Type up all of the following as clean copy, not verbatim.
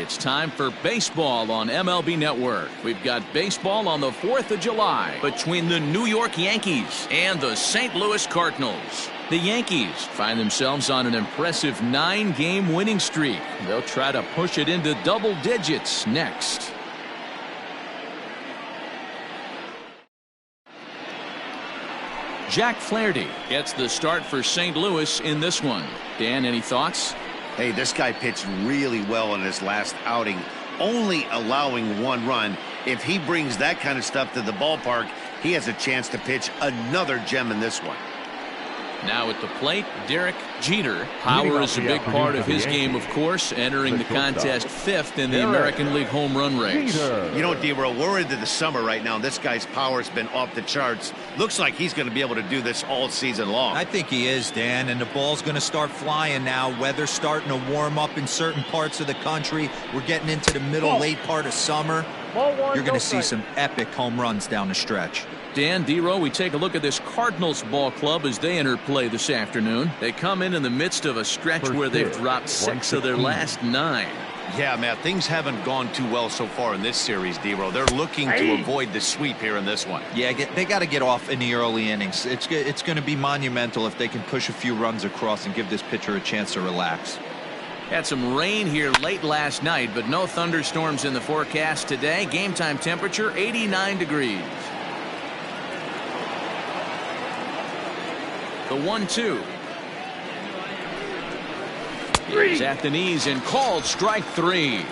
It's time for baseball on MLB Network. We've got baseball on the 4th of July between the New York Yankees and the St. Louis Cardinals. The Yankees find themselves on an impressive 9-game winning streak. They'll try to push it into double digits next. Jack Flaherty gets the start for St. Louis in this one. Dan, any thoughts? Hey, this guy pitched really well in his last outing, only allowing 1 run. If he brings that kind of stuff to the ballpark, he has a chance to pitch another gem in this one. Now at the plate, Derek Jeter. Power is a big part of his game, of course, entering the contest 5th in the American League home run race. You know, D-Row, we're into the summer right now, and this guy's power has been off the charts. Looks like he's going to be able to do this all season long. I think he is, Dan, and the ball's going to start flying now. Weather's starting to warm up in certain parts of the country. We're getting into the middle, late part of summer. You're going to see some epic home runs down the stretch. Dan, D-Row, we take a look at this Cardinals ball club as they enter play this afternoon. They come in the midst of a stretch where they've dropped 6 of their last 9. Yeah, Matt, things haven't gone too well so far in this series, D-Row. They're looking to avoid the sweep here in this one. Yeah, they got to get off in the early innings. It's going to be monumental if they can push a few runs across and give this pitcher a chance to relax. Had some rain here late last night, but no thunderstorms in the forecast today. Game time temperature 89 degrees. The 1-2. He's at the knees and called strike 3.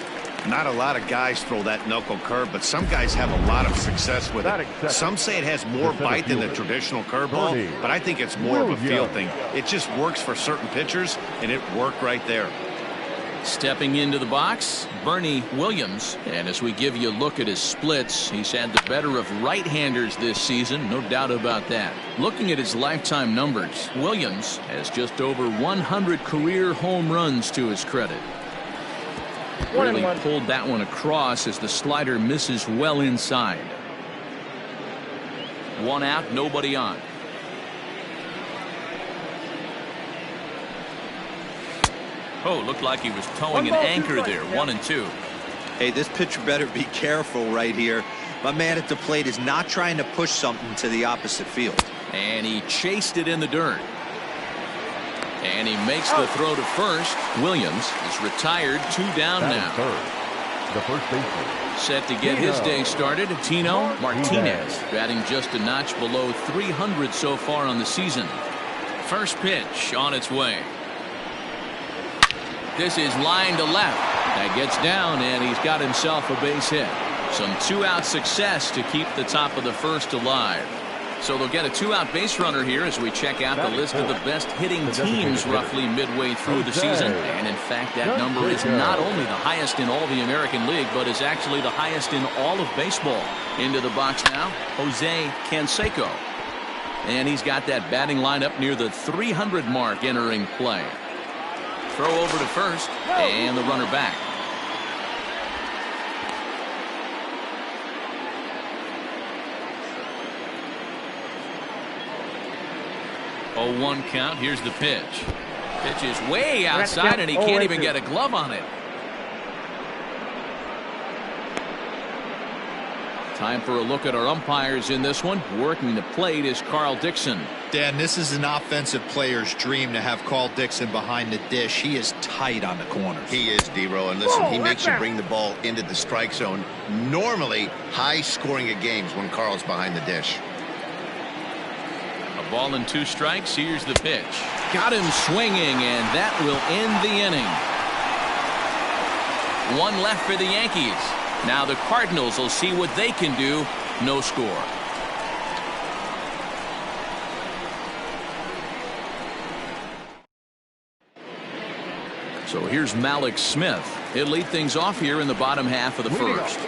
Not a lot of guys throw that knuckle curve, but some guys have a lot of success with it. Some say it has more bite than the traditional curveball, but I think it's more of a feel thing. It just works for certain pitchers, and it worked right there. Stepping into the box, Bernie Williams. And as we give you a look at his splits, he's had the better of right-handers this season, no doubt about that. Looking at his lifetime numbers, Williams has just over 100 career home runs to his credit. Really pulled that one across as the slider misses well inside. 1 out, nobody on. Oh, looked like he was towing an anchor there. 1-2. Hey, this pitcher better be careful right here. My man at the plate is not trying to push something to the opposite field. And he chased it in the dirt. And he makes the throw to first. Williams is retired. 2 down now. The first baseman. Set to get his day started, Tino Martinez. Batting just a notch below 300 so far on the season. First pitch on its way. This is line to left. That gets down, and he's got himself a base hit. Some 2-out success to keep the top of the first alive. So they'll get a 2-out base runner here as we check out the list of the best hitting teams roughly midway through the season. And in fact, that number is not only the highest in all the American League, but is actually the highest in all of baseball. Into the box now, Jose Canseco. And he's got that batting line up near the 300 mark entering play. Throw over to first, and the runner back. Oh, 1 count. Here's the pitch. Pitch is way outside, and he can't even get a glove on it. Time for a look at our umpires in this one. Working the plate is Carl Dixon. Dan, this is an offensive player's dream to have Carl Dixon behind the dish. He is tight on the corners. He is, D-Row, and listen, he makes you bring the ball into the strike zone. Normally, high scoring of games when Carl's behind the dish. A ball and 2 strikes. Here's the pitch. Got him swinging, and that will end the inning. 1 left for the Yankees. Now the Cardinals will see what they can do. No score. So here's Malik Smith. He'll lead things off here in the bottom half of the first.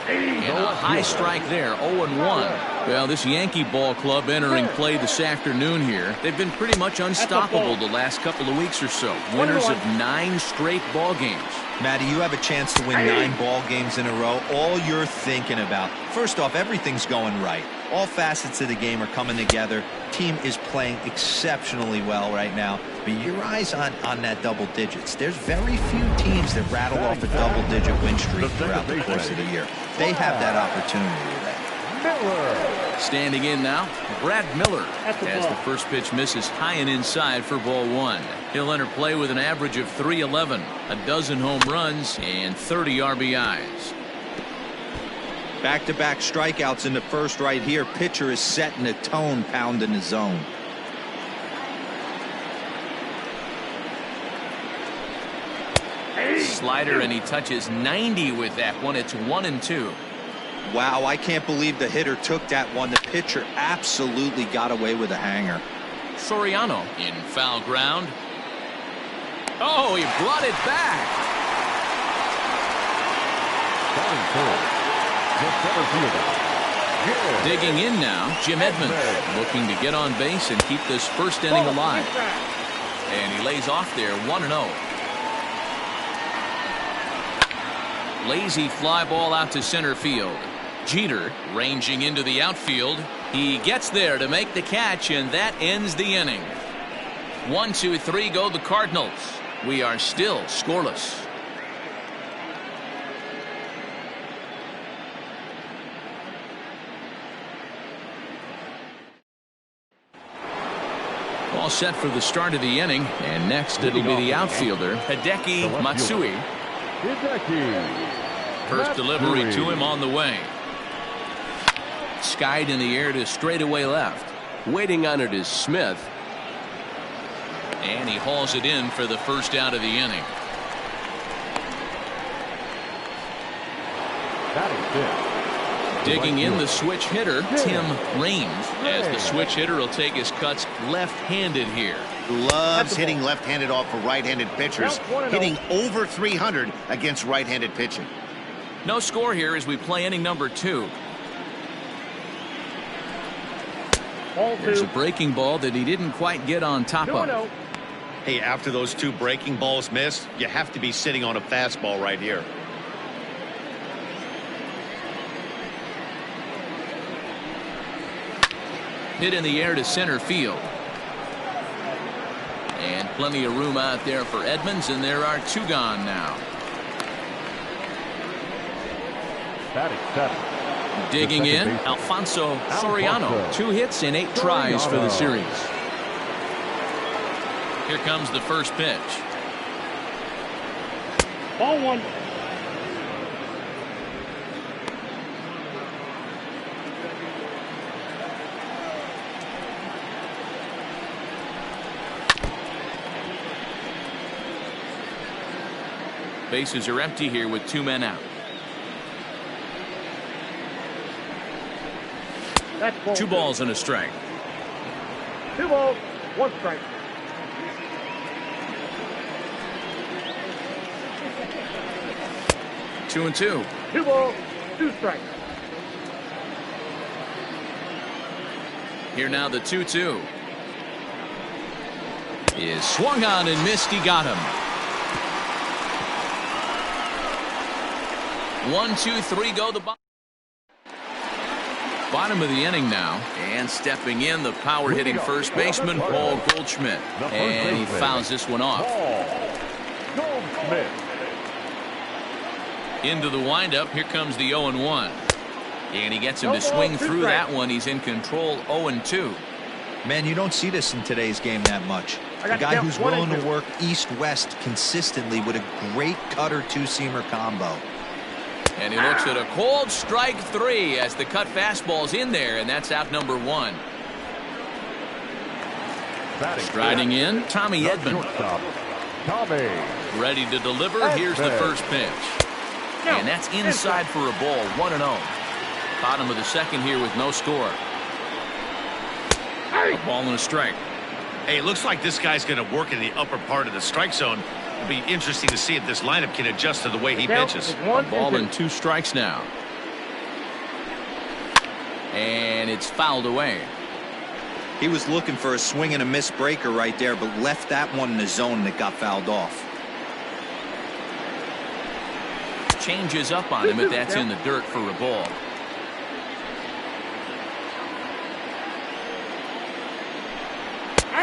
And a high strike there, 0-1. Well, this Yankee ball club entering play this afternoon here. They've been pretty much unstoppable the last couple of weeks or so. Winners of 9 straight ball games. Matty, you have a chance to win 9 ball games in a row. All you're thinking about, first off, everything's going right. All facets of the game are coming together. Team is playing exceptionally well right now. But your eyes on that double digits. There's very few teams that rattle off a double-digit win streak throughout the course of the year. They have that opportunity today. Standing in now, Brad Miller, as the first pitch misses high and inside for ball one. He'll enter play with an average of .311, a dozen home runs, and 30 RBIs. Back-to-back strikeouts in the first right here. Pitcher is setting a tone, pounding the zone. Slider, and he touches 90 with that one. It's 1-2. Wow, I can't believe the hitter took that one. The pitcher absolutely got away with a hanger. Soriano in foul ground. Oh, he brought it back. Digging in now, Jim Edmonds, looking to get on base and keep this first inning alive. And he lays off there, 1-0. Lazy fly ball out to center field. Jeter ranging into the outfield. He gets there to make the catch, and that ends the inning. 1, 2, 3 go the Cardinals. We are still scoreless. All set for the start of the inning, and next it'll be the outfielder, Hideki Matsui. First delivery to him on the way. Skied in the air to straightaway left. Waiting on it is Smith. And he hauls it in for the first out of the inning. Digging in the switch hitter, Tim Raines, as the switch hitter will take his cuts left-handed here. Loves hitting left-handed off for right-handed pitchers, hitting over .300 against right-handed pitching. No score here as we play inning number 2. There's a breaking ball that he didn't quite get on top of. Hey, after those 2 breaking balls missed, you have to be sitting on a fastball right here. Hit in the air to center field. And plenty of room out there for Edmonds, and there are 2 gone now. Digging in, Alfonso Soriano. 2 hits and 8 tries for the series. Here comes the first pitch. Ball 1. Bases are empty here with 2 men out. That's ball 2 balls and a strike. 2 balls, 1 strike. Two and 2. 2 balls, 2 strikes. Here now the 2-2. Is swung on and missed. He got him. 1, 2, 3 go the bottom of the inning now, and stepping in the power hitting first baseman Paul Goldschmidt, and he fouls this one off. Into the windup. Here comes the 0-1, and he gets him to swing through that one. He's in control. 0-2. Man, you don't see this in today's game that much. A guy who's willing to work east-west consistently with a great cutter 2-seamer combo. And he looks at a cold strike 3 as the cut fastball's in there, and that's out number 1. Striding in, Tommy Edman. Ready to deliver. Here's the first pitch. And that's inside for a ball. 1-0. Bottom of the second here with no score. A ball and a strike. Hey, it looks like this guy's going to work in the upper part of the strike zone. It'll be interesting to see if this lineup can adjust to the way he pitches. A ball and 2 strikes now. And it's fouled away. He was looking for a swing and a miss breaker right there, but left that one in the zone that got fouled off. Changes up on him if that's in the dirt for a ball.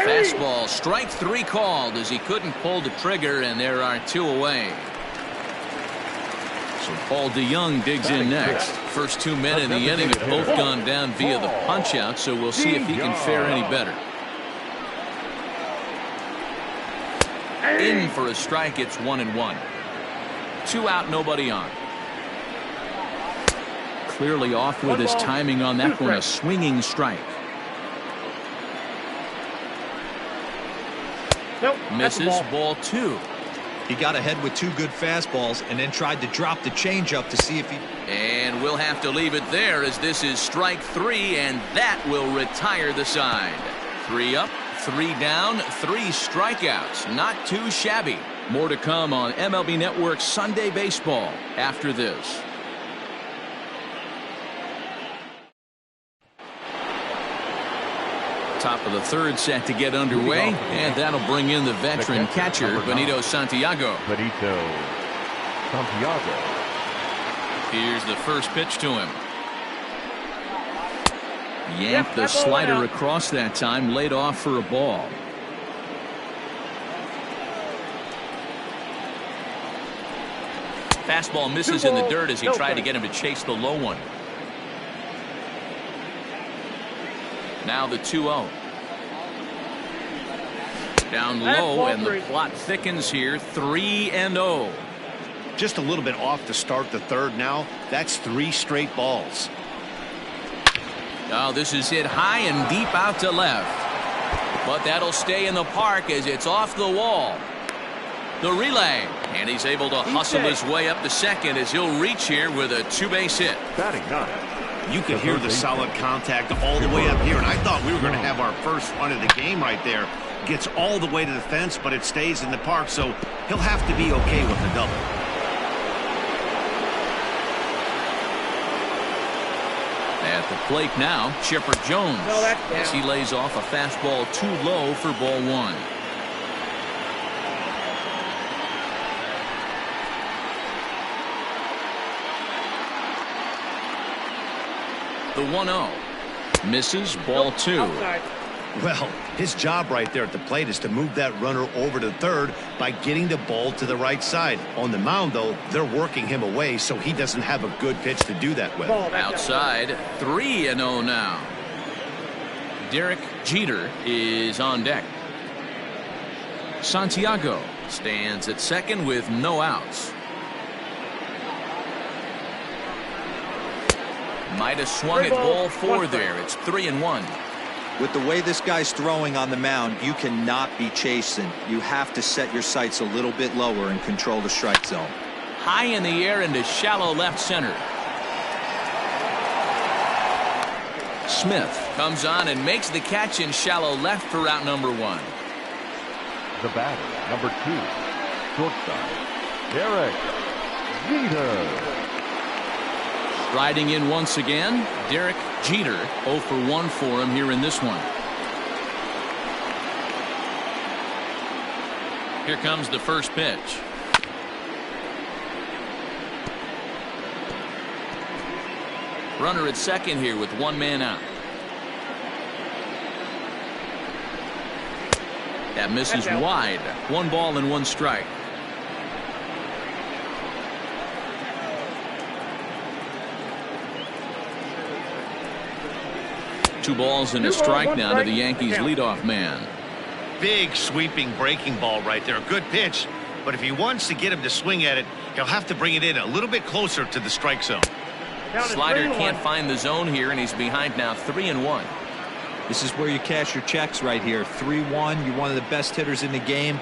Fastball, strike 3 called as he couldn't pull the trigger, and there are 2 away. So Paul DeYoung digs in next. First 2 men in the inning have both gone down via the punch-out, so we'll see if he can fare any better. In for a strike. It's 1-1. 2 out, nobody on. Clearly off with his timing on that one. A swinging strike. Misses, ball 2. He got ahead with 2 good fastballs and then tried to drop the changeup to see if he... And we'll have to leave it there as this is strike 3, and that will retire the side. 3 up, 3 down, 3 strikeouts. Not too shabby. More to come on MLB Network's Sunday Baseball after this. Top of the 3rd set to get underway, and that'll bring in the veteran catcher Benito Santiago. Here's the first pitch to him. Yanked the slider across that time, laid off for a ball. Fastball misses in the dirt as he tried to get him to chase the low one. Now the 2-0. Down low, and the plot thickens here. 3-0. Just a little bit off to start the 3rd now. That's 3 straight balls. Now this is hit high and deep out to left. But that'll stay in the park as it's off the wall. The relay. And he's able to hustle his way up to second as he'll reach here with a 2-base hit. Batting 9. You could hear the solid contact all the way up here, and I thought we were going to have our first run of the game right there. Gets all the way to the fence, but it stays in the park, so he'll have to be okay with the double. At the plate now, Chipper Jones, as he lays off a fastball too low for ball 1. The 1-0. Misses, ball 2. Well, his job right there at the plate is to move that runner over to 3rd by getting the ball to the right side. On the mound, though, they're working him away, so he doesn't have a good pitch to do that with. Outside, 3-0 now. Derek Jeter is on deck. Santiago stands at second with no outs. Might have swung at ball 4 there. It's 3-1. With the way this guy's throwing on the mound, you cannot be chasing. You have to set your sights a little bit lower and control the strike zone. High in the air into shallow left center. Smith comes on and makes the catch in shallow left for out number 1. The batter, number 2, shortstop, Derek Jeter. Riding in once again, Derek Jeter. 0 for 1 for him here in this one. Here comes the first pitch. Runner at second here with 1 man out. That misses wide. 1 ball and 1 strike. Two balls and a strike now to the Yankees leadoff man. Big sweeping breaking ball right there. Good pitch, but if he wants to get him to swing at it, he'll have to bring it in a little bit closer to the strike zone. Slider can't find the zone here, and he's behind now 3-1. This is where you cash your checks right here. 3-1. You're one of the best hitters in the game.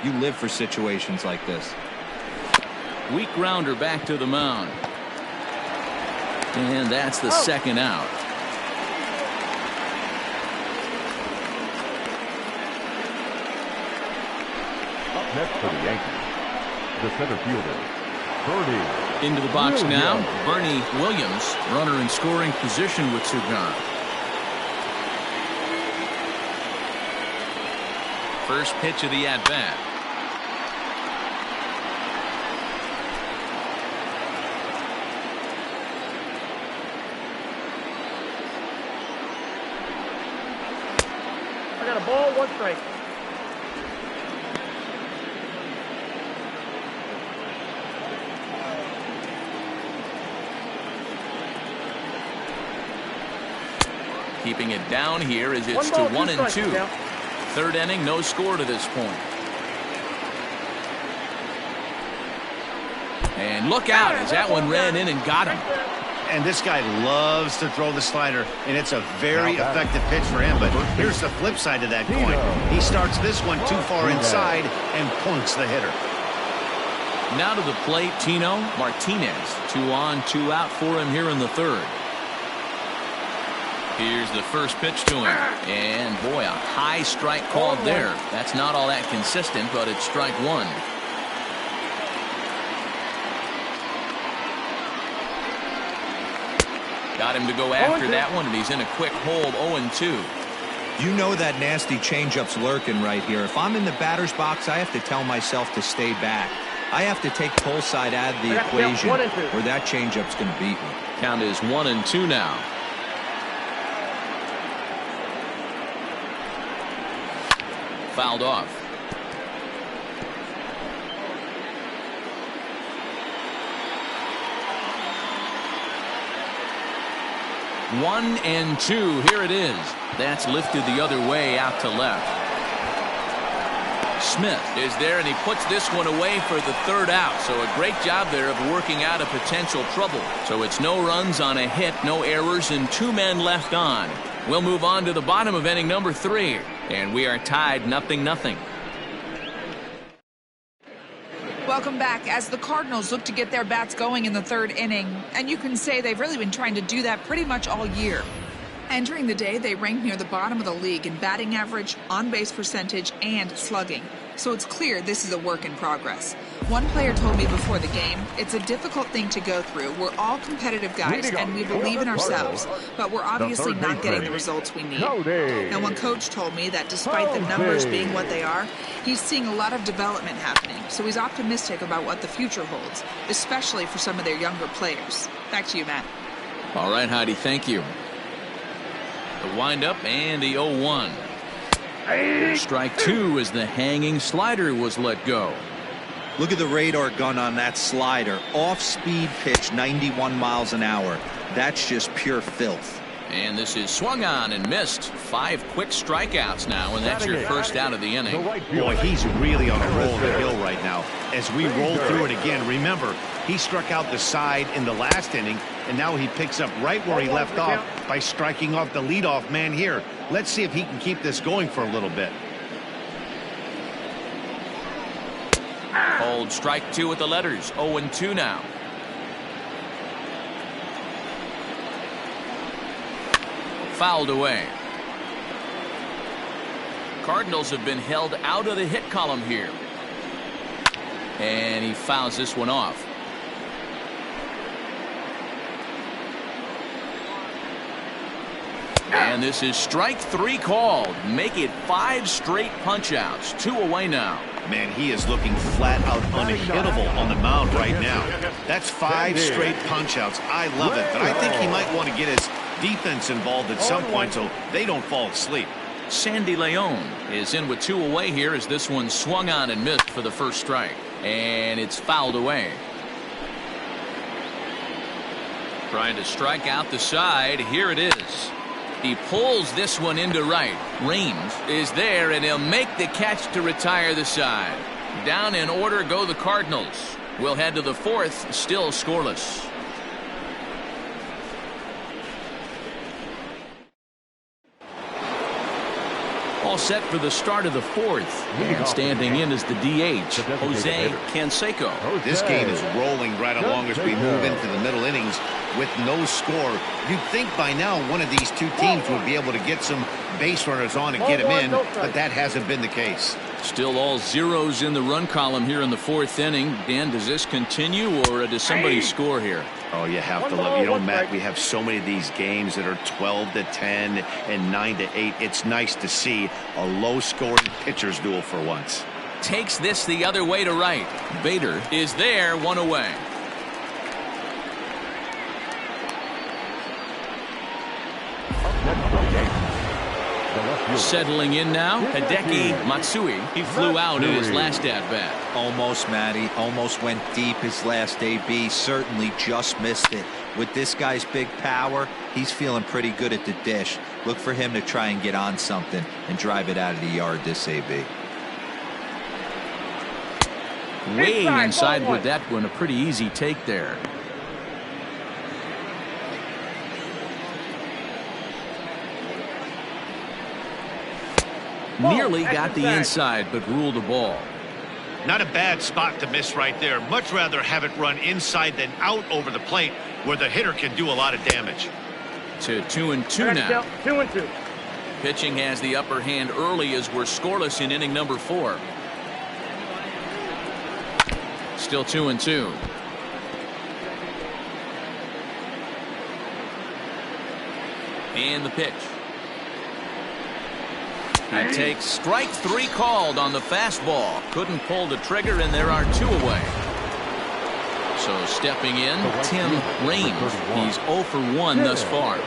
You live for situations like this. Weak grounder back to the mound. And that's the second out. Next for the Yankees, the center fielder, Bernie. Into the box now, Bernie Williams, runner in scoring position with 2 gone. First pitch of the at-bat. got a ball, 1 strike. Keeping it down here as it's to 1-2. Now. Third inning, no score to this point. And look out as that one ran in and got him. And this guy loves to throw the slider, and it's a very effective pitch for him. But here's the flip side of that coin. He starts this one too far inside and points the hitter. Now to the plate, Tino Martinez. 2 on, 2 out for him here in the third. Here's the first pitch to him. And boy, a high strike called there. That's not all that consistent, but it's strike 1. Got him to go after that one, and he's in a quick hold, 0-2. You know that nasty changeup's lurking right here. If I'm in the batter's box, I have to tell myself to stay back. I have to take pull side out of the equation, or that changeup's going to beat me. Count is 1-2 now. Fouled off. One and 2. Here it is. That's lifted the other way out to left. Smith is there, and he puts this one away for the third out. So a great job there of working out a potential trouble. So it's no runs on a hit, no errors, and 2 men left on. We'll move on to the bottom of inning number 3, and we are tied 0-0. Welcome back as the Cardinals look to get their bats going in the third inning, and you can say they've really been trying to do that pretty much all year. Entering the day, they ranked near the bottom of the league in batting average, on-base percentage, and slugging. So it's clear this is a work in progress. One player told me before the game, it's a difficult thing to go through. We're all competitive guys, and we believe in ourselves, but we're obviously not getting the results we need. Now, one coach told me that despite the numbers being what they are, he's seeing a lot of development happening, so he's optimistic about what the future holds, especially for some of their younger players. Back to you, Matt. All right, Heidi, thank you. The windup and the 0-1. Strike 2 as the hanging slider was let go. Look at the radar gun on that slider. Off-speed pitch, 91 miles an hour. That's just pure filth. And this is swung on and missed. 5 quick strikeouts now, and that's your first out of the inning. Boy, he's really on a roll in the hill right now. As we roll through it again, remember, he struck out the side in the last inning, and now he picks up right where he left off by striking off the leadoff man here. Let's see if he can keep this going for a little bit. Hold strike 2 with the letters. 0-2 now. Fouled away. Cardinals have been held out of the hit column here. And he fouls this one off. And this is strike 3 called. Make it 5 straight punch-outs. 2 away now. Man, he is looking flat out unhittable on the mound right now. That's 5 straight punch-outs. I love it, but I think he might want to get his defense involved at some point so they don't fall asleep. Sandy Leon is in with 2 away here as this one swung on and missed for the first strike. And it's fouled away. Trying to strike out the side. Here it is. He pulls this one into right. Raines is there, and he'll make the catch to retire the side. Down in order go the Cardinals. We'll head to the 4th, still scoreless. All set for the start of the 4th. And standing in is the DH, Jose Canseco. This game is rolling right along as we move into the middle innings with no score. You'd think by now one of these two teams would be able to get some base runners on and get him in, but that hasn't been the case. Still all zeros in the run column here in the 4th inning. Dan, does this continue, or does somebody score here? Oh, you have to love, you know, Matt, we have so many of these games that are 12-10 and 9-8. It's nice to see a low-scoring pitcher's duel for once. Takes this the other way to right. Bader is there, 1 away. Settling in now, Hideki Matsui. He flew out in his last at-bat. Almost, Matty. Almost went deep his last AB. Certainly just missed it. With this guy's big power, he's feeling pretty good at the dish. Look for him to try and get on something and drive it out of the yard this AB. Way inside with that one. A pretty easy take there. Nearly got the inside, but ruled the ball. Not a bad spot to miss right there. Much rather have it run inside than out over the plate, where the hitter can do a lot of damage. To 2-2 now. 2-2. Pitching has the upper hand early as we're scoreless in inning number 4. Still 2-2. And the pitch. He takes strike 3 called on the fastball. Couldn't pull the trigger, and there are 2 away. So stepping in, Tim Raines. He's 0 for 1 thus far.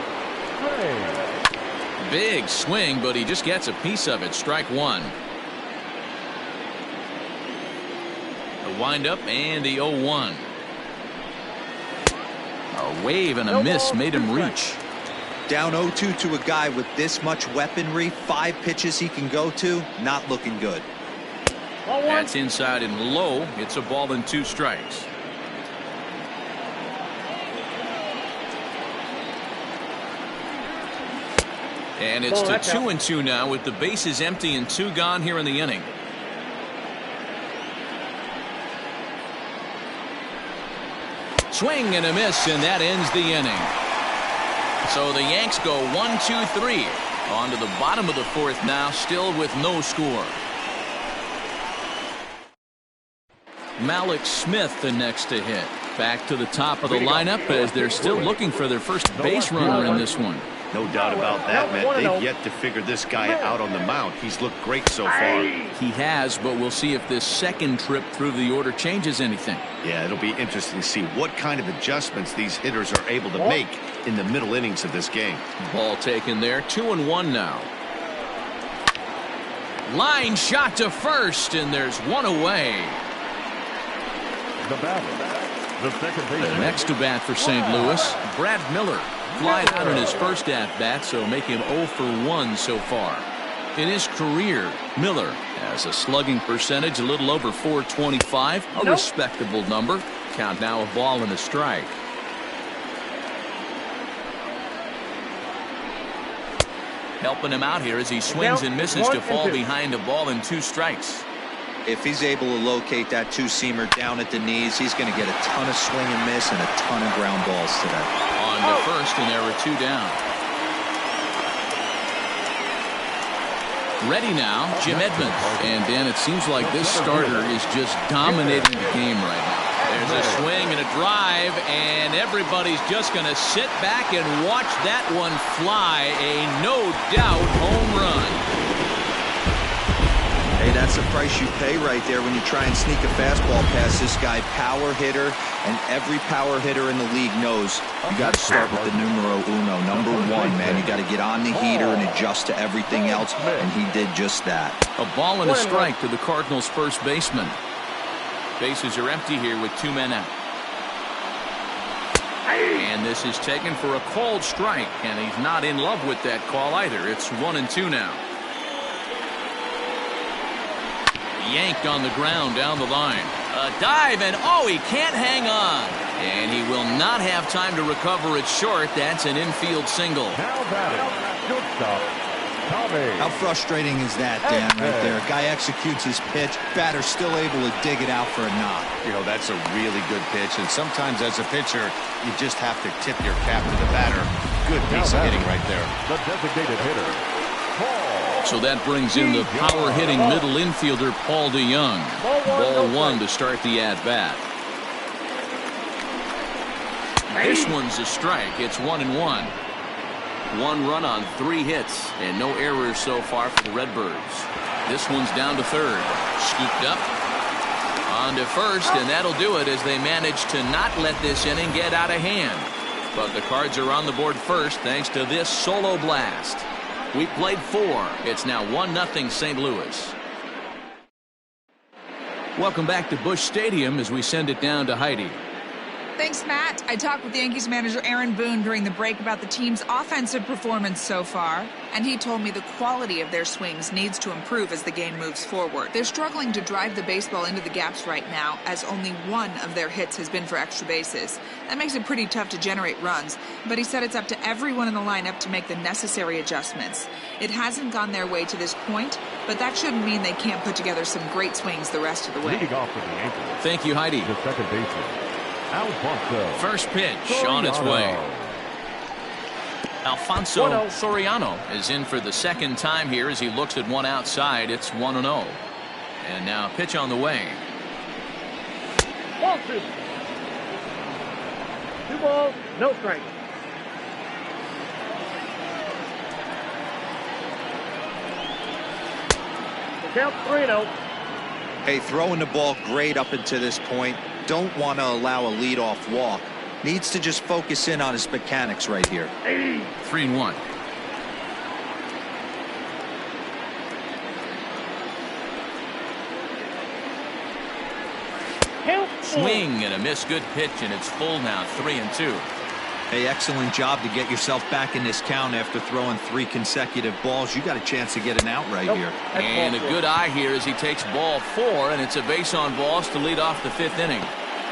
Big swing, but he just gets a piece of it. Strike 1. The windup and the 0-1. A wave and a miss made him reach. Down 0-2 to a guy with this much weaponry, 5 pitches he can go to, not looking good. That's inside and low. It's a ball and 2 strikes. And it's to 2-2 now with the bases empty and 2 gone here in the inning. Swing and a miss, and that ends the inning. So the Yanks go 1-2-3 on to the bottom of the 4th now, still with no score. Malik Smith the next to hit. Back to the top of the lineup as they're still looking for their first base runner in this one. No doubt about that, Matt. They've yet to figure this guy out on the mound. He's looked great so far. He has, but we'll see if this second trip through the order changes anything. Yeah, it'll be interesting to see what kind of adjustments these hitters are able to make in the middle innings of this game. Ball taken there. 2-1 now. Line shot to first, and there's 1 away. The batter, the second baseman. The next to bat for St. Louis, Brad Miller. Flied out in his first at-bat, so make him 0 for 1 so far. In his career, Miller has a slugging percentage a little over .425, a respectable number. Count now a ball and a strike. Helping him out here as he swings and misses to fall behind a ball and 2 strikes. If he's able to locate that 2-seamer down at the knees, he's going to get a ton of swing and miss and a ton of ground balls today. On to first, and there were 2 down. Ready now, Jim Edmonds. And Dan, it seems like this starter is just dominating the game right now. There's a swing and a drive, and everybody's just going to sit back and watch that one fly. A no-doubt home run. Hey, that's the price you pay right there when you try and sneak a fastball past this guy. Power hitter, and every power hitter in the league knows you got to start with the numero uno, number 1, man. You got to get on the heater and adjust to everything else, and he did just that. A ball and a strike to the Cardinals' first baseman. Bases are empty here with 2 men out. And this is taken for a called strike, and he's not in love with that call either. It's 1-2 now. Yanked on the ground down the line. A dive, and oh, he can't hang on. And he will not have time to recover it short. That's an infield single. Now batting, shortstop, Tommy. How frustrating is that, Dan, right there? Guy executes his pitch, batter still able to dig it out for a knock. You know, that's a really good pitch, and sometimes as a pitcher, you just have to tip your cap to the batter. Good piece of hitting right there. The designated hitter, So that brings in the power-hitting middle infielder, Paul DeYoung. Ball 1 to start the at-bat. This one's a strike. It's 1-1. 1 run on 3 hits, and no errors so far for the Redbirds. This one's down to third. Scooped up. On to first, and that'll do it as they manage to not let this inning get out of hand. But the Cards are on the board first thanks to this solo blast. We played 4. It's now 1-0 St. Louis. Welcome back to Busch Stadium as we send it down to Heidi. Thanks, Matt. I talked with Yankees manager Aaron Boone during the break about the team's offensive performance so far, and he told me the quality of their swings needs to improve as the game moves forward. They're struggling to drive the baseball into the gaps right now, as only one of their hits has been for extra bases. That makes it pretty tough to generate runs, but he said it's up to everyone in the lineup to make the necessary adjustments. It hasn't gone their way to this point, but that shouldn't mean they can't put together some great swings the rest of the way. Leading off for the Yankees. Thank you, Heidi. The second baseman, Alfonso. First pitch on its way. Alfonso Soriano is in for the second time here as he looks at one outside. It's 1-0. And now pitch on the way. 1-2. 2 balls, no strikes. The count 3-0. Hey, throwing the ball great up until this point. Don't want to allow a leadoff walk. Needs to just focus in on his mechanics right here. 3-1. Swing and a miss. Good pitch, and it's full now. 3-2. Hey, excellent job to get yourself back in this count after throwing 3 consecutive balls. You got a chance to get an out right here. And a good eye here as he takes ball 4, and it's a base on balls to lead off the 5th inning.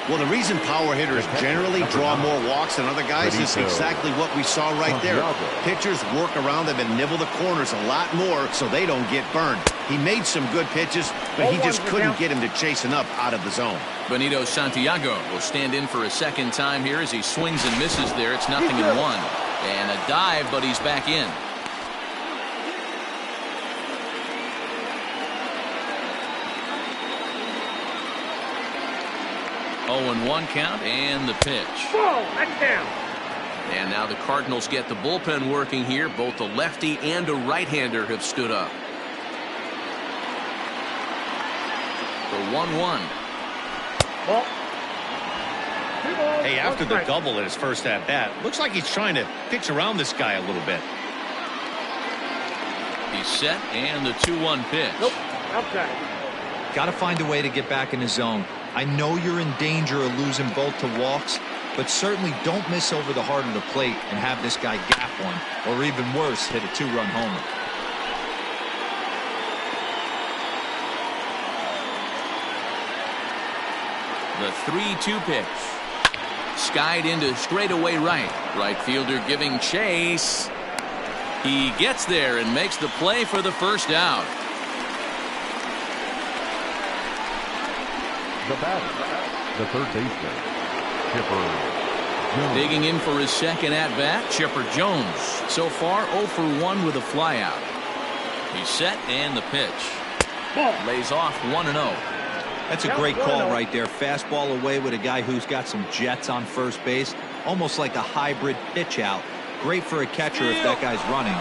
Well, the reason power hitters generally draw more walks than other guys is exactly what we saw right there. Pitchers work around them and nibble the corners a lot more so they don't get burned. He made some good pitches, but he just couldn't get him to chase enough out of the zone. Benito Santiago will stand in for a second time here as he swings and misses there. It's 0-1. And a dive, but he's back in. Oh, and 1 count, and the pitch. Whoa, that's down. And now the Cardinals get the bullpen working here. Both a lefty and a right-hander have stood up. The 1-1. Ball. 2 balls, Hey, after no the strikes. double at his first at-bat, looks like he's trying to pitch around this guy a little bit. He's set, and the 2-1 pitch. Nope, outside. Got to find a way to get back in the zone. I know you're in danger of losing both to walks, but certainly don't miss over the heart of the plate and have this guy gap one, or even worse, hit a 2-run homer. The 3-2 pitch. Skied into straightaway right. Right fielder giving chase. He gets there and makes the play for the first out. The batter, the third baseman, Chipper Jones. Digging in for his second at-bat, Chipper Jones. So far 0 for 1 with a flyout. He's set, and the pitch. Lays off 1-0. That's a great call right there. Fastball away with a guy who's got some jets on first base. Almost like a hybrid pitch out. Great for a catcher if that guy's running.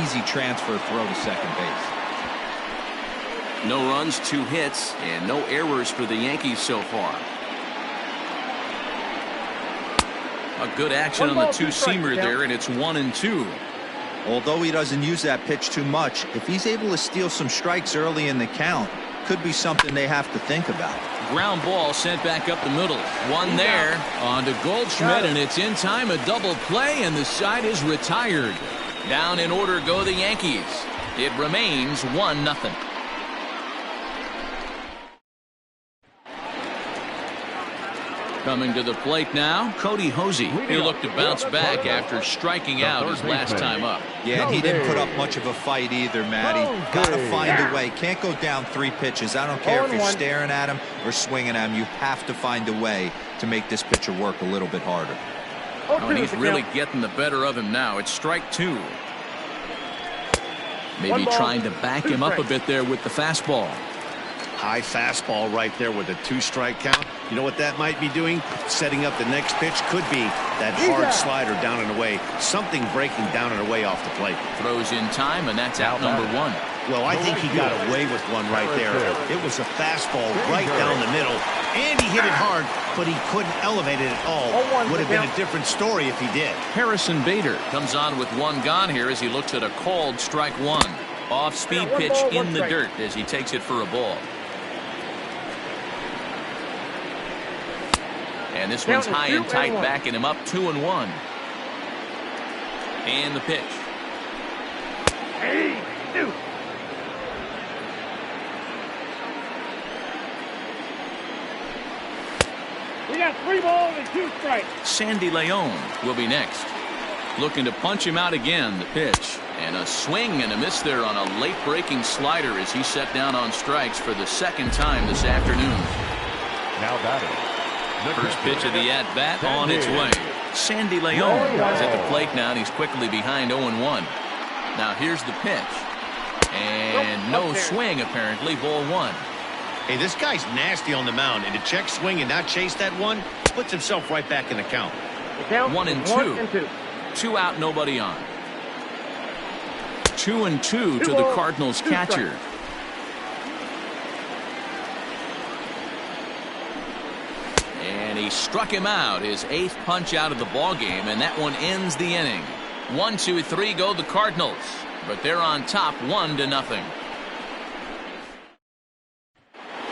Easy transfer throw to second base. No runs, 2 hits, and no errors for the Yankees so far. A good action on the 2-seamer there, and it's 1-2. Although he doesn't use that pitch too much, if he's able to steal some strikes early in the count, could be something they have to think about. Ground ball sent back up the middle. One there on to Goldschmidt, and it's in time. A double play, and the side is retired. Down in order go the Yankees. It remains 1-0. Coming to the plate now, Cody Hosey. He looked to bounce back after striking out his last time up. Yeah, and he didn't put up much of a fight either, Matty. Got to find a way. Can't go down 3 pitches. I don't care if you're staring at him or swinging at him. You have to find a way to make this pitcher work a little bit harder. Oh, and he's really getting the better of him now. It's strike 2. Maybe trying to back him up a bit there with the fastball. High fastball right there with a 2-strike count. You know what that might be doing? Setting up the next pitch. Could be that hard slider down and away. Something breaking down and away off the plate. Throws in time, and that's out number 1. Well, I think he got away with one right there. It was a fastball right down the middle, and he hit it hard, but he couldn't elevate it at all. Would have been a different story if he did. Harrison Bader comes on with one gone here as he looks at a called strike one. Off-speed pitch in the dirt as he takes it for a ball. And this one's high and tight, backing him up 2-1. And the pitch. Hey, dude. We got 3 balls and 2 strikes. Sandy Leon will be next. Looking to punch him out again. The pitch. And a swing and a miss there on a late breaking slider as he set down on strikes for the second time this afternoon. Now batting. First pitch of the at-bat on its way. Sandy Leon is at the plate now, and he's quickly behind 0-1. Now here's the pitch. And no swing, apparently. Ball 1. Hey, this guy's nasty on the mound, and to check swing and not chase that one, puts himself right back in the count. 1-2. 2 out, nobody on. 2-2 to the Cardinals catcher. And he struck him out, his 8th punch out of the ball game, and that one ends the inning. 1, 2, 3 go the Cardinals, but they're on top 1-0.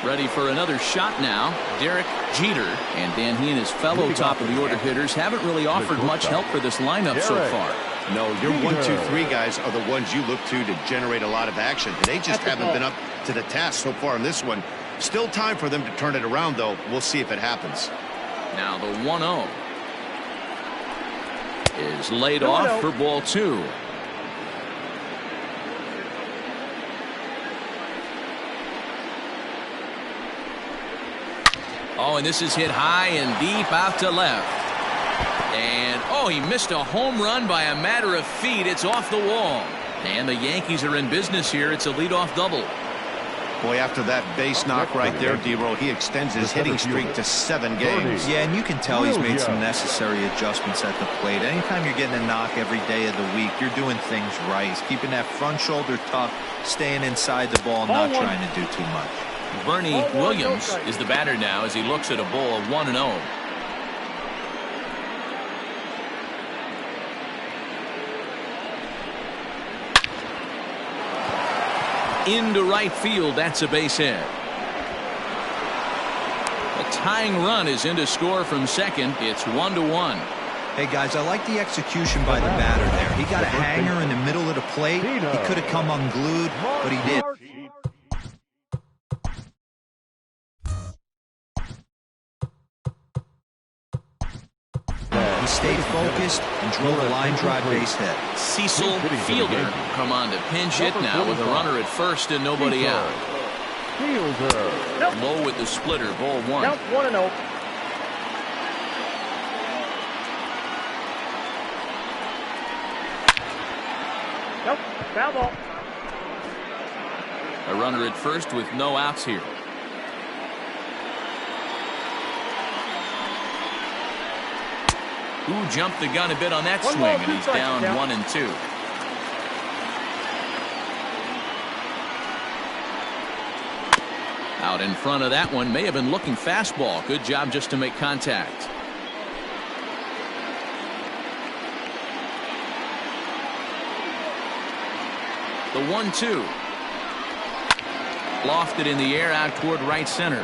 Ready for another shot now, Derek Jeter. And Dan, he and his fellow top of the order hitters haven't really offered much help for this lineup so far. No, your 1, 2, 3 guys are the ones you look to generate a lot of action. They just haven't been up to the task so far in this one. Still time for them to turn it around, though. We'll see if it happens. Now the 1-0 is laid off for ball 2. Oh, and this is hit high and deep out to left. And, oh, he missed a home run by a matter of feet. It's off the wall. And the Yankees are in business here. It's a leadoff double. Boy, after that base knock right there, D-Roll, he extends his hitting streak to 7 games. Yeah, and you can tell he's made some necessary adjustments at the plate. Anytime you're getting a knock every day of the week, you're doing things right. He's keeping that front shoulder tucked, staying inside the ball, not trying to do too much. Bernie Williams is the batter now as he looks at a ball 1-0. Into right field, that's a base hit. A tying run is in to score from second. It's 1-1. Hey guys, I like the execution by the batter there. He got a hanger in the middle of the plate. He could have come unglued, but he did. He stayed focused and drove a line drive base hit. Cecil Fielder come on to pinch hit now with a runner at first and nobody out. Low with the splitter, ball 1. Count 1-0. Nope, foul ball. A runner at first with no outs here. Who jumped the gun a bit on that swing, and he's down 1-2. Out in front of that one, may have been looking fastball. Good job just to make contact. The 1-2. Lofted in the air out toward right center.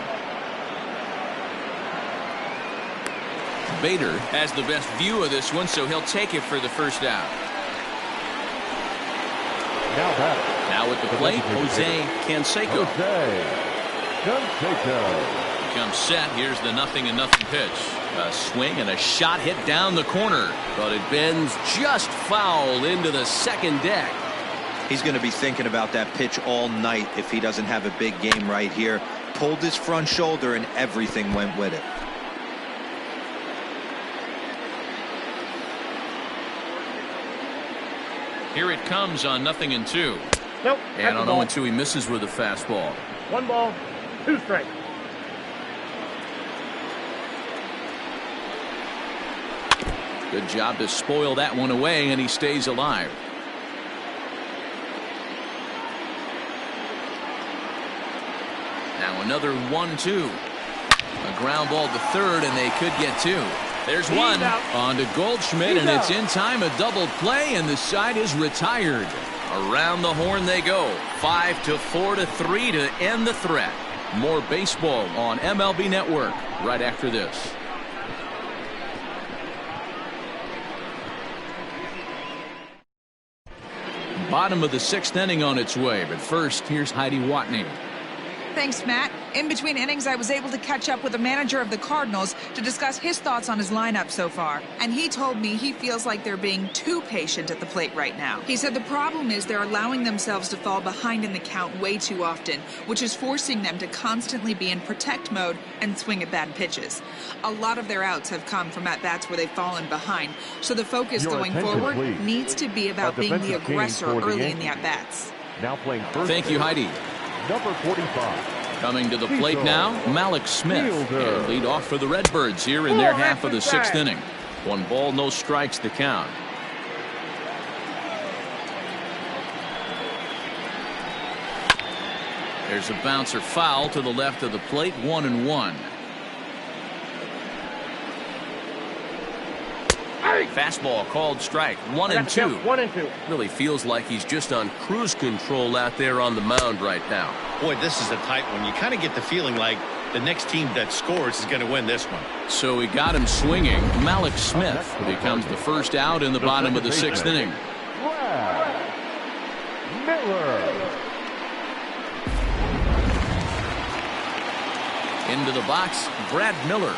Bader has the best view of this one, so he'll take it for the first out. Now at the plate, Jose Canseco. Comes set. Here's the 0-0 pitch. A swing and a shot hit down the corner, but it bends just foul into the second deck. He's going to be thinking about that pitch all night if he doesn't have a big game right here. Pulled his front shoulder and everything went with it. Here it comes on 0-2. Nope. And on 0-2 he misses with a fastball. 1 ball, 2 strikes. Good job to spoil that one away, and he stays alive. another 1-2. A ground ball to third, and they could get two. There's one. On to Goldschmidt, and it's in time. A double play, and the side is retired. Around the horn they go. 5-4-3 to end the threat. More baseball on MLB Network right after this. Bottom of the 6th inning on its way, but first, here's Heidi Watney. Thanks, Matt. In between innings, I was able to catch up with the manager of the Cardinals to discuss his thoughts on his lineup so far. And he told me he feels like they're being too patient at the plate right now. He said the problem is they're allowing themselves to fall behind in the count way too often, which is forcing them to constantly be in protect mode and swing at bad pitches. A lot of their outs have come from at-bats where they've fallen behind, so the focus going forward needs to be about being the aggressor early in the at-bats. Now playing first. Thank you, Heidi. Number 45. Coming to the plate now, Malik Smith. And lead off for the Redbirds here in their half of the 6th inning. 1 ball, no strikes to count. There's a bouncer foul to the left of the plate, 1-1. Fastball called strike, 1-2. 1-2. Really feels like he's just on cruise control out there on the mound right now. Boy, this is a tight one. You kind of get the feeling like the next team that scores is going to win this one. So we got him swinging. Malik Smith becomes the first out in the bottom of the 6th inning. Miller. Into the box, Brad Miller.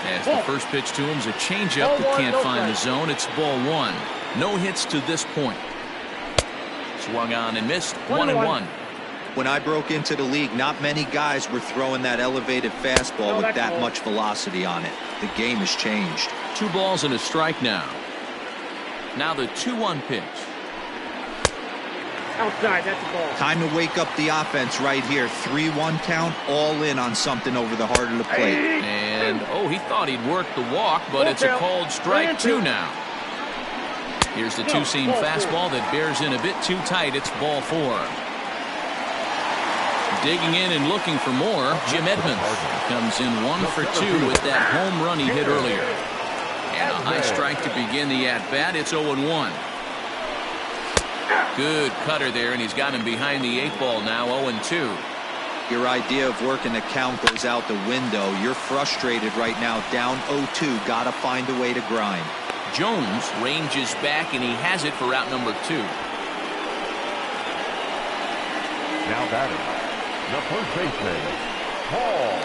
As the first pitch to him is a changeup that can't find the zone. It's ball 1. No hits to this point. Swung on and missed. 1-1. When I broke into the league, not many guys were throwing that elevated fastball with that much velocity on it. The game has changed. 2 balls and a strike now. Now the 2-1 pitch. Outside, that's a ball. Time to wake up the offense right here. 3-1 count, all in on something over the heart of the plate. And, he thought he'd work the walk, but it's a called strike 2 now. Here's the two-seam fastball that bears in a bit too tight. It's ball 4. Digging in and looking for more, Jim Edmonds comes in 1 for 2 with that home run he hit earlier. And a high strike to begin the at-bat. It's 0-1. Good cutter there, and he's got him behind the 8 ball now, 0-2. Your idea of working the count goes out the window. You're frustrated right now, down 0-2. Got to find a way to grind. Jones ranges back, and he has it for out number 2. Now batting, the first baseman, Paul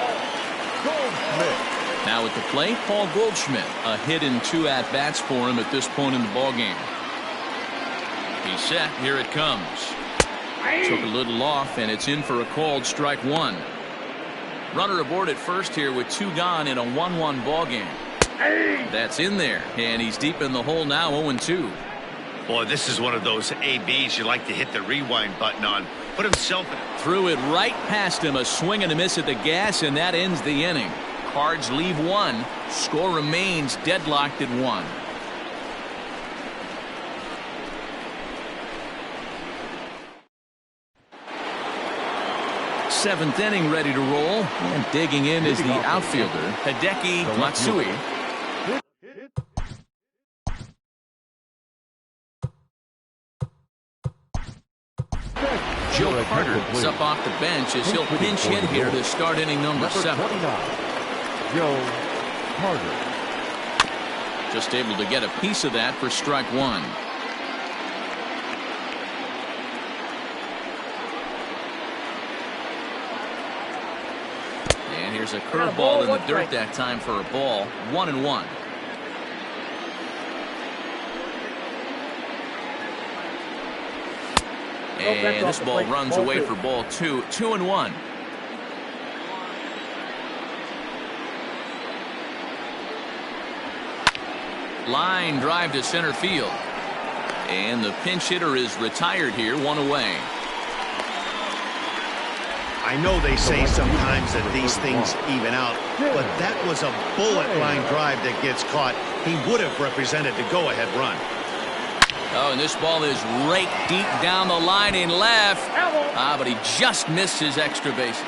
Goldschmidt. Now at the plate, Paul Goldschmidt. A hit in 2 at-bats for him at this point in the ballgame. He's set. Here it comes. Took a little off, and it's in for a called strike 1. Runner aboard at first here with 2 gone in a 1-1 ball game. That's in there, and he's deep in the hole now, 0-2. Boy, this is one of those ABs you like to hit the rewind button on. Put himself in. Threw it right past him, a swing and a miss at the gas, and that ends the inning. Cards leave 1. Score remains deadlocked at 1. Seventh inning ready to roll, and digging in is the outfielder Hideki Matsui. Joe Carter is up off the bench as he'll pinch hit here to start inning number 7. Joe Carter. Just able to get a piece of that for strike 1. And here's a curveball in the dirt that time for a ball. 1-1. And this ball runs away for ball 2. 2-1. Line drive to center field. And the pinch hitter is retired here, 1 away. I know they say sometimes that these things even out, but that was a bullet line drive that gets caught. He would have represented the go-ahead run. Oh, and this ball is right deep down the line in left. But he just missed his extra bases.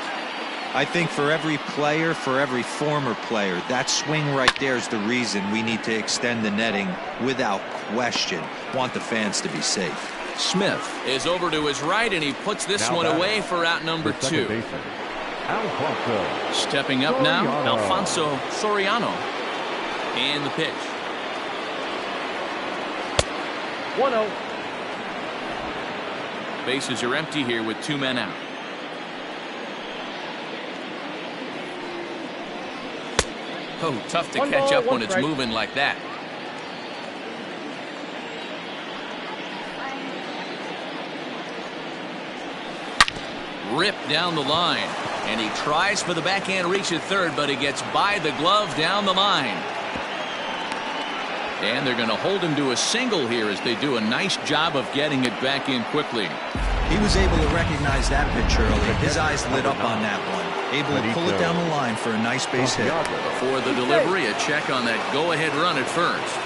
I think for every player, for every former player, that swing right there is the reason we need to extend the netting without question. Want the fans to be safe. Smith is over to his right, and he puts this one away for out number 2. Stepping up now, Alfonso Soriano. And the pitch. 1-0. Bases are empty here with 2 men out. Oh, tough to catch up when it's moving like that. Ripped down the line, and he tries for the backhand reach at third, but he gets by the glove down the line. And they're going to hold him to a single here as they do a nice job of getting it back in quickly. He was able to recognize that pitch early. His eyes lit up on that one. Able to pull it down the line for a nice base hit. Before the delivery, a check on that go-ahead run at first.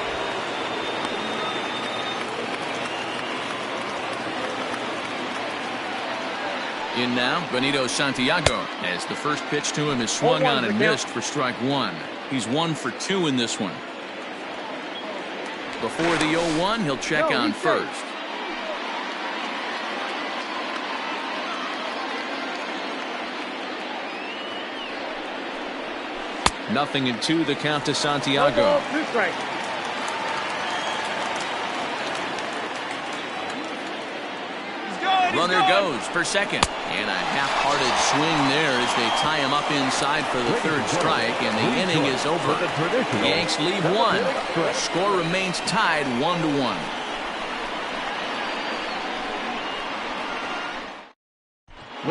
In now, Benito Santiago, as the first pitch to him is swung on and missed for strike 1. He's 1 for 2 in this one. Before the 0-1, he'll check on first. Nothing in 2, the count to Santiago. Runner goes for second. And a half-hearted swing there as they tie him up inside for the 3rd strike, and the inning is over. The Yanks leave 1. Score remains tied 1-1.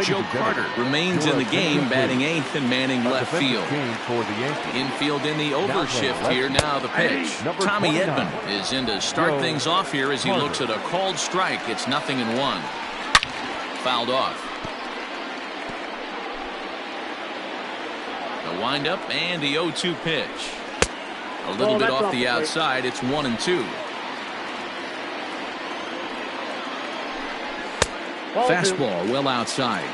Joe Carter remains in the game, batting 8th and manning left field. Infield in the overshift here. Now the pitch. Tommy Edman is in to start things off here as he looks at a called strike. It's 0-1. Fouled off. The windup and the 0-2 pitch. A little bit off the outside. It's 1-2. Fastball well outside.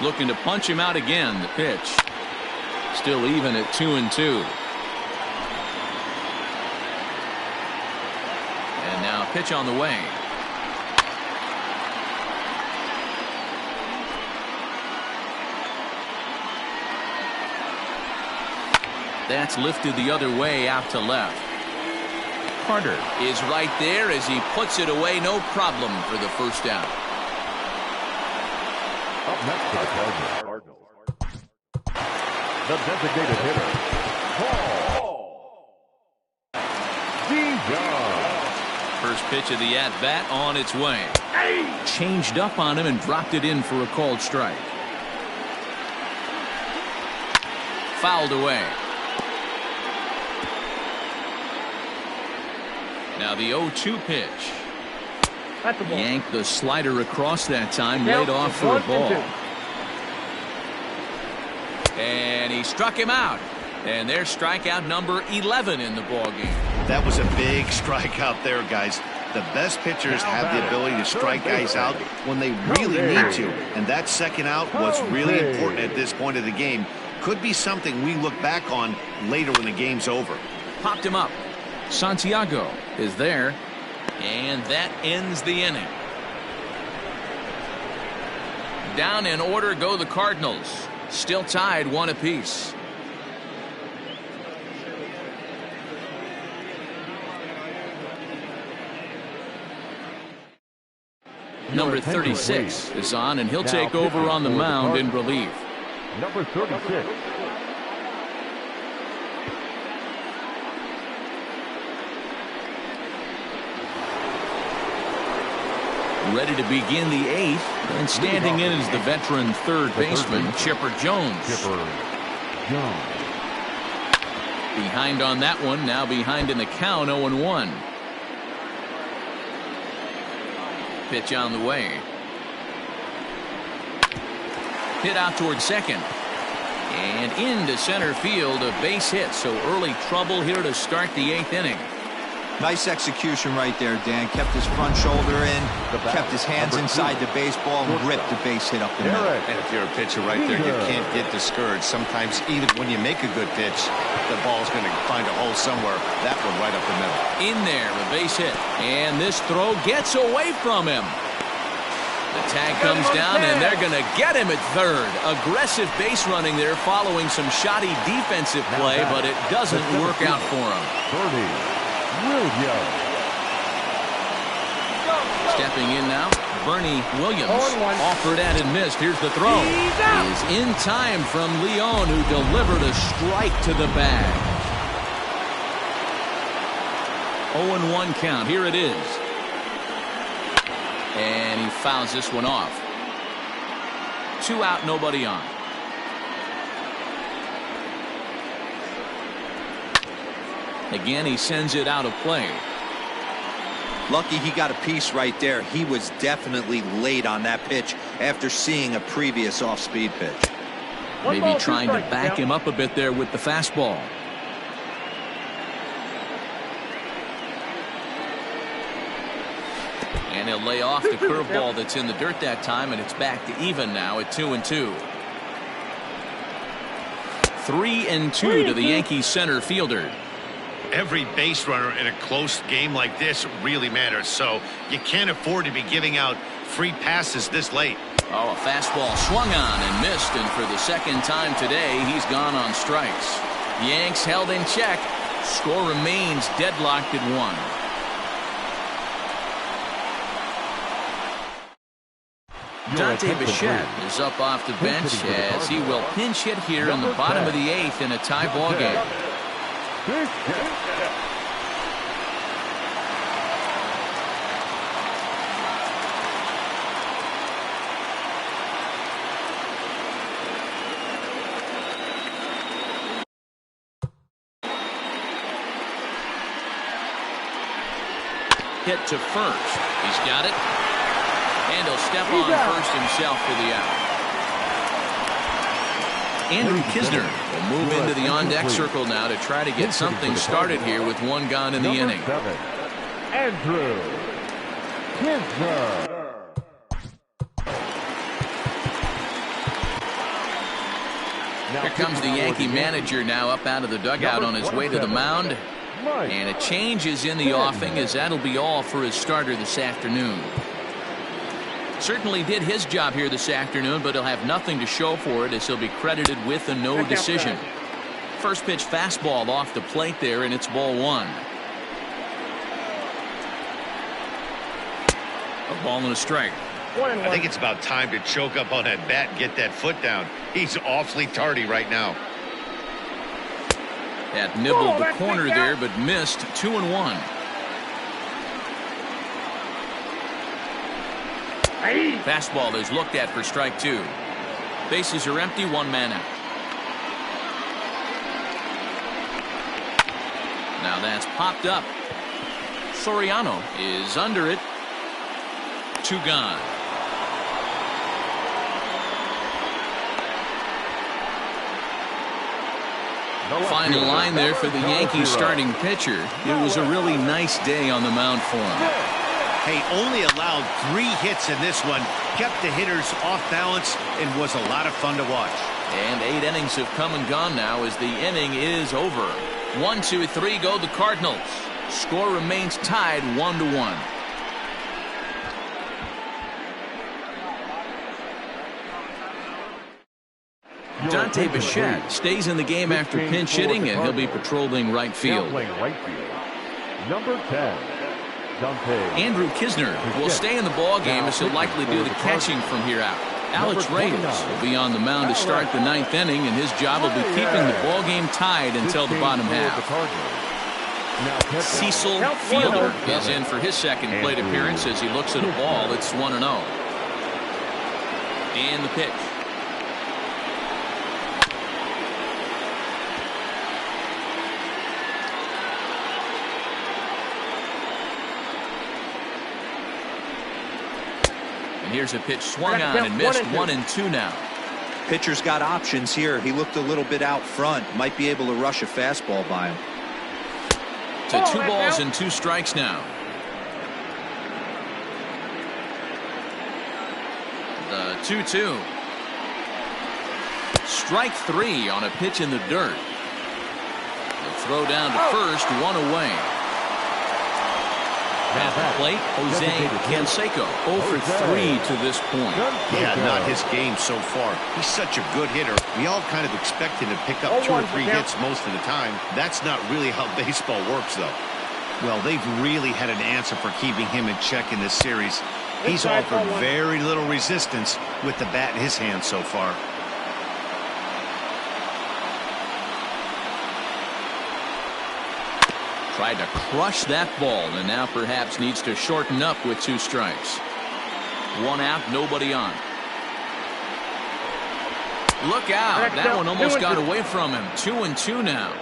Looking to punch him out again. The pitch. Still even at 2-2. And now a pitch on the way. That's lifted the other way out to left. Carter is right there as he puts it away. No problem for the first out. Up next for the Cardinals. The designated hitter, Paul Diaz. First pitch of the at-bat on its way. Changed up on him and dropped it in for a called strike. Fouled away. Now the 0-2 pitch. Yanked the slider across that time, laid off for a ball. And he struck him out. And there's strikeout number 11 in the ball game. That was a big strikeout there, guys. The best pitchers have the ability to strike guys out when they really need to. And that second out was really important at this point of the game. Could be something we look back on later when the game's over. Popped him up. Santiago is there, and that ends the inning. Down in order go the Cardinals, still tied 1 apiece. Number 36 is on, and he'll take over on the mound in relief. Number 36. Ready to begin the 8th, and standing in is the veteran third baseman, Chipper Jones. Behind on that one, now behind in the count, 0-1. Pitch on the way. Hit out toward second. And into center field, a base hit, so early trouble here to start the 8th inning. Nice execution right there, Dan. Kept his front shoulder in, kept his hands inside the baseball, and ripped the base hit up the middle. And if you're a pitcher right there, you can't get discouraged. Sometimes even when you make a good pitch, the ball's going to find a hole somewhere. That one right up the middle. In there, a base hit. And this throw gets away from him. The tag comes down, and they're going to get him at third. Aggressive base running there following some shoddy defensive play, but it doesn't work out for him. Stepping in now, Bernie Williams. Offered at and missed. Here's the throw. He is in time from Leon, who delivered a strike to the bag. 0-1 count. Here it is. And he fouls this one off. 2 out, nobody on. Again, he sends it out of play. Lucky he got a piece right there. He was definitely late on that pitch after seeing a previous off-speed pitch. Maybe trying to back him up a bit there with the fastball. And he'll lay off the curveball that's in the dirt that time, and it's back to even now at 2-2. 3-2 to the Yankees center fielder. Every base runner in a close game like this really matters, so you can't afford to be giving out free passes this late. Oh, a fastball swung on and missed, and for the second time today, he's gone on strikes. Yanks held in check. Score remains deadlocked at 1. Dante Bichette is up off the bench as he will pinch hit here in the bottom of the 8th in a tie ball game. Hit to first. He's got it. And he'll step on first himself for the out. Andrew Kisner will move into the on-deck circle now to try to get something started here with 1 gone in the inning. Andrew Kisner. Here comes the Yankee manager now up out of the dugout on his way to the mound. And a change is in the offing, as that'll be all for his starter this afternoon. Certainly did his job here this afternoon, but he'll have nothing to show for it as he'll be credited with a no decision. First pitch fastball off the plate there, and it's ball 1. A ball and a strike. I think it's about time to choke up on that bat and get that foot down. He's awfully tardy right now. That nibbled the corner there, but missed. 2-1. Fastball is looked at for strike 2. Bases are empty, 1 man out. Now that's popped up. Soriano is under it. 2 gone. Final line there for the Yankees starting pitcher. It was a really nice day on the mound for him. Hey, only allowed 3 hits in this one. Kept the hitters off balance and was a lot of fun to watch. And 8 innings have come and gone now as the inning is over. 1, 2, 3 go the Cardinals. Score remains tied 1-1. Dante Bichette stays in the game after pinch hitting, and he'll be patrolling right field. Number 10. Andrew Kisner will stay in the ball game as he'll likely do the catching from here out. Alex Reyes will be on the mound to start the 9th inning, and his job will be keeping the ball game tied until the bottom half. Cecil Fielder is in for his second plate appearance as he looks at a ball. It's 1-0. And the pitch. And here's a pitch swung on and missed. 1-2 now. Pitcher's got options here. He looked a little bit out front. Might be able to rush a fastball by him. To 2 balls and 2 strikes now. The 2-2. Strike 3 on a pitch in the dirt. The throw down to first, 1 away. At the plate, Jose Canseco, 0 for 3 to this point. Yeah, not his game so far. He's such a good hitter. We all kind of expect him to pick up 2 or 3 hits most of the time. That's not really how baseball works, though. Well, they've really had an answer for keeping him in check in this series. He's offered very little resistance with the bat in his hand so far. Tried to crush that ball and now perhaps needs to shorten up with 2 strikes. 1 out, nobody on. Look out. That one almost got away from him. 2-2 now.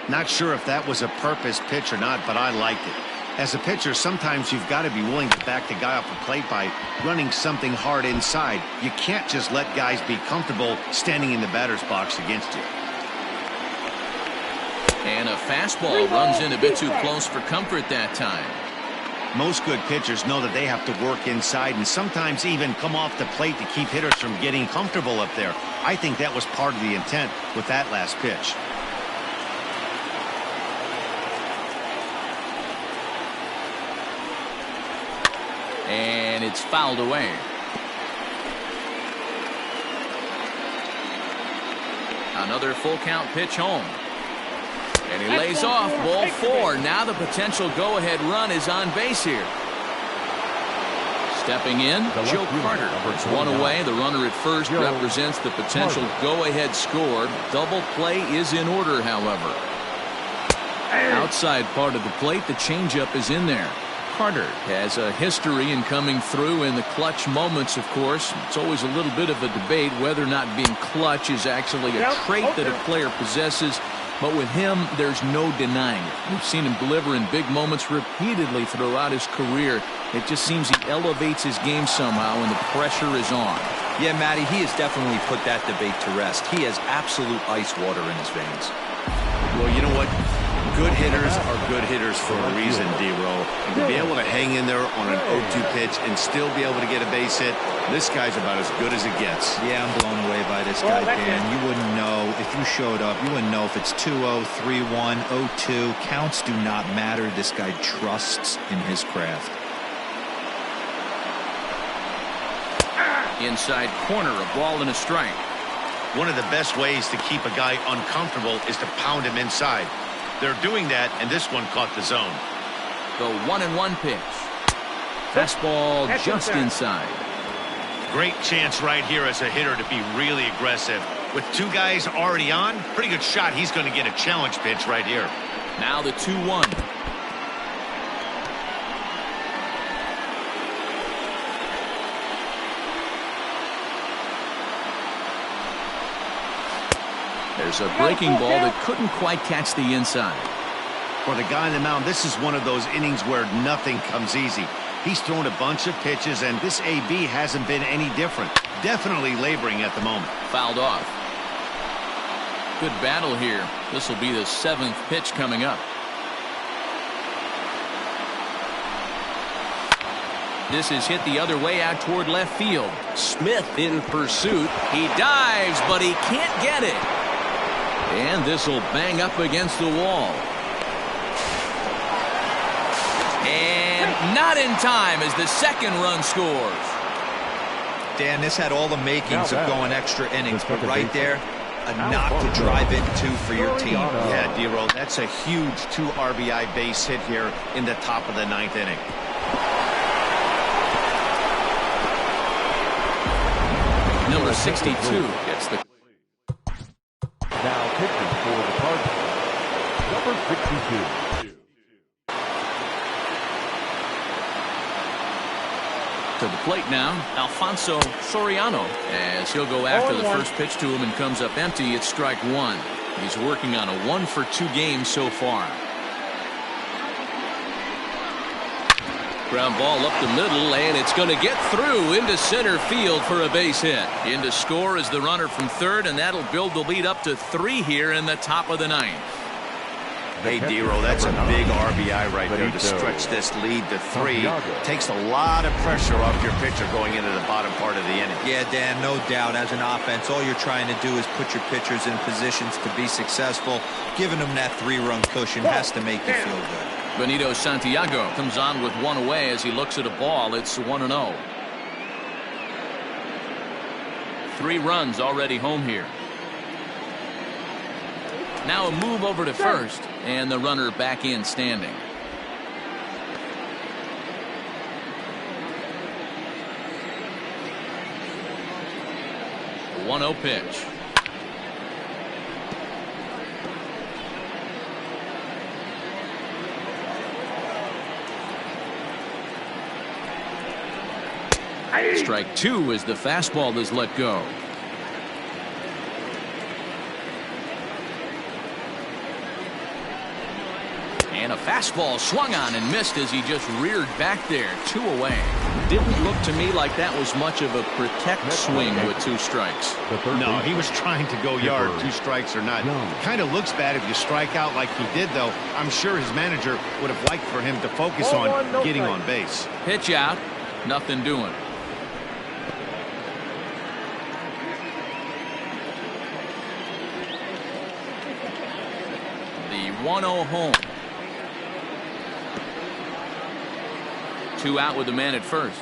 Not sure if that was a purpose pitch or not, but I liked it. As a pitcher, sometimes you've got to be willing to back the guy off the plate by running something hard inside. You can't just let guys be comfortable standing in the batter's box against you. And a fastball runs in a bit too close for comfort that time. Most good pitchers know that they have to work inside and sometimes even come off the plate to keep hitters from getting comfortable up there. I think that was part of the intent with that last pitch. And it's fouled away. Another full count pitch home. And he lays off, ball 4. Now the potential go-ahead run is on base here. Stepping in, Joe Carter. It's 1 away. The runner at first represents the potential go-ahead score. Double play is in order, however. Outside part of the plate, the changeup is in there. Carter has a history in coming through in the clutch moments, of course. It's always a little bit of a debate whether or not being clutch is actually a trait that a player possesses. But with him, there's no denying it. We've seen him deliver in big moments repeatedly throughout his career. It just seems he elevates his game somehow, and the pressure is on. Yeah, Matty, he has definitely put that debate to rest. He has absolute ice water in his veins. Well, you know what? Good hitters are good hitters for a reason, D-Row. And to be able to hang in there on an 0-2 pitch and still be able to get a base hit, this guy's about as good as it gets. Yeah, I'm blown away by this guy, Dan. You wouldn't know if you showed up. You wouldn't know if it's 2-0, 3-1, 0-2. Counts do not matter. This guy trusts in his craft. Inside corner, a ball and a strike. One of the best ways to keep a guy uncomfortable is to pound him inside. They're doing that, and this one caught the zone. The 1-1 pitch. Fastball just inside. Great chance right here as a hitter to be really aggressive. With 2 guys already on, pretty good shot. He's going to get a challenge pitch right here. Now the 2-1. There's a breaking ball that couldn't quite catch the inside. For the guy on the mound, this is one of those innings where nothing comes easy. He's thrown a bunch of pitches, and this AB hasn't been any different. Definitely laboring at the moment. Fouled off. Good battle here. This will be the 7th pitch coming up. This is hit the other way out toward left field. Smith in pursuit. He dives, but he can't get it. And this will bang up against the wall. And not in time as the 2nd run scores. Dan, this had all the makings of going extra innings, but right there, a knock to drive into for your team. Yeah, D-Roll, that's a huge 2 RBI base hit here in the top of the 9th inning. Number 62 gets the... Now pitching for the Cardinals, number 62. To the plate now, Alfonso Soriano, as he'll go after the first pitch to him and comes up empty. It's strike 1. He's working on a 1-for-2 game so far. Ground ball up the middle, and it's going to get through into center field for a base hit. In to score is the runner from third, and that'll build the lead up to 3 here in the top of the 9th. Hey, Dero, that's a big RBI right there to stretch this lead to 3. Takes a lot of pressure off your pitcher going into the bottom part of the inning. Yeah, Dan, no doubt. As an offense, all you're trying to do is put your pitchers in positions to be successful. Giving them that 3-run cushion has to make you feel good. Benito Santiago comes on with 1 away as he looks at a ball. It's 1-0. 3 runs already home here. Now a move over to first, and the runner back in standing. A 1-0 pitch. Strike 2 as the fastball is let go. And a fastball swung on and missed as he just reared back there. 2 away. Didn't look to me like that was much of a protect swing with 2 strikes. No, he was trying to go yard, 2 strikes or not. Kind of looks bad if you strike out like he did, though. I'm sure his manager would have liked for him to focus on getting on base. Pitch out. Nothing doing. The 1-0 home. 2 out with the man at first.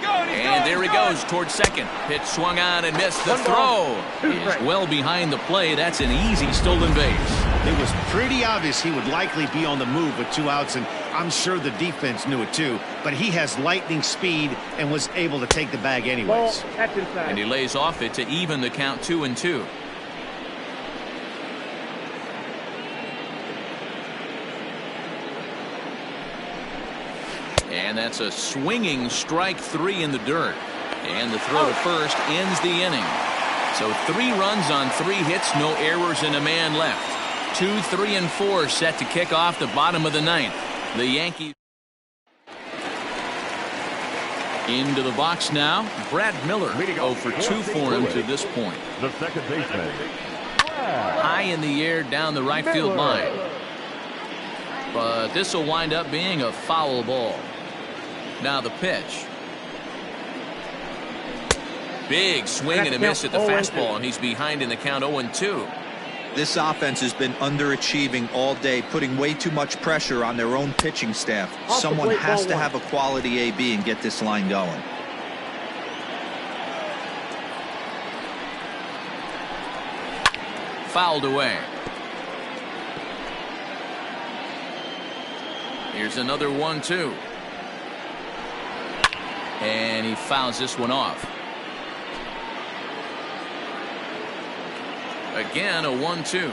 And there he goes towards second. Pitch swung on and missed. The throw is well behind the play. That's an easy stolen base. It was pretty obvious he would likely be on the move with 2 outs, and I'm sure the defense knew it too. But he has lightning speed and was able to take the bag anyways. And he lays off it to even the count 2-2. And that's a swinging strike 3 in the dirt. And the throw to first ends the inning. So 3 runs on 3 hits, no errors, and a man left. 2, 3, and 4 set to kick off the bottom of the 9th. The Yankees into the box now. Brad Miller 0 for 2 for him to this point. The second baseman. High in the air down the right field line. But this will wind up being a foul ball. Now the pitch. Big swing and a miss at the fastball, and he's behind in the count 0-2. This offense has been underachieving all day, putting way too much pressure on their own pitching staff. Someone has to have a quality AB and get this line going. Fouled away. Here's another 1-2. And he fouls this one off. Again, a 1-2.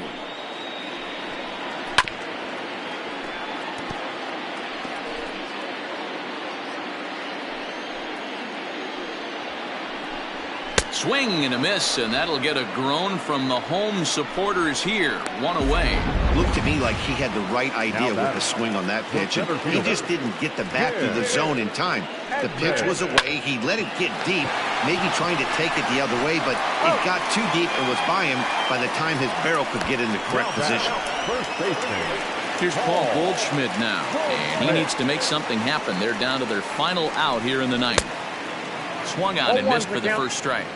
Swing and a miss, and that'll get a groan from the home supporters here. 1 away. Looked to me like he had the right idea with the swing on that pitch, and he just didn't get the bat through the zone in time. The pitch was away. He let it get deep, maybe trying to take it the other way, but it got too deep and was by him by the time his barrel could get in the correct position. Here's Paul Goldschmidt now, and he needs to make something happen. They're down to their final out here in the 9th. Swung on and missed for the first strike.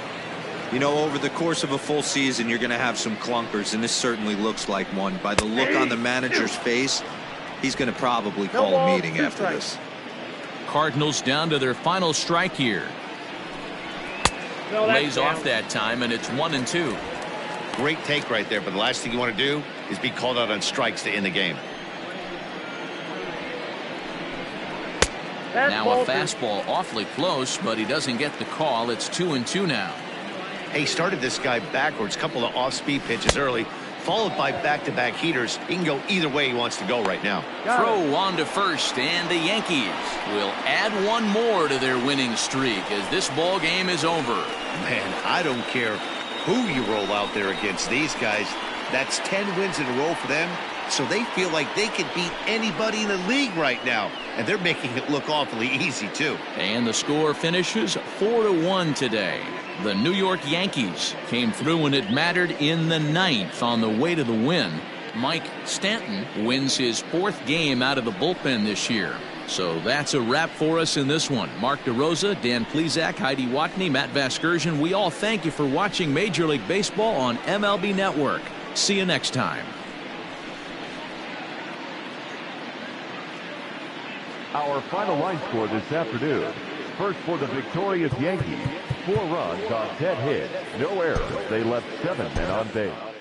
You know, over the course of a full season, you're going to have some clunkers, and this certainly looks like one. By the look on the manager's face, he's going to probably call a meeting after this. Cardinals down to their final strike here. Lays off that time, and it's 1-2. Great take right there, but the last thing you want to do is be called out on strikes to end the game. Now a fastball awfully close, but he doesn't get the call. It's 2-2 now. He started this guy backwards, couple of off-speed pitches early, followed by back-to-back heaters. He can go either way he wants to go right now. Throw on to first, and the Yankees will add 1 more to their winning streak as this ball game is over. Man, I don't care who you roll out there against these guys. That's 10 wins in a row for them, so they feel like they could beat anybody in the league right now, and they're making it look awfully easy too. And the score finishes 4-1 today. The New York Yankees came through when it mattered in the 9th on the way to the win. Mike Stanton wins his 4th game out of the bullpen this year. So that's a wrap for us in this one. Mark DeRosa, Dan Plesac, Heidi Watney, Matt Vasgersian, we all thank you for watching Major League Baseball on MLB Network. See you next time. Our final line score this afternoon. First for the victorious Yankees, 4 runs on 10 hits, no errors. They left 7 men on base.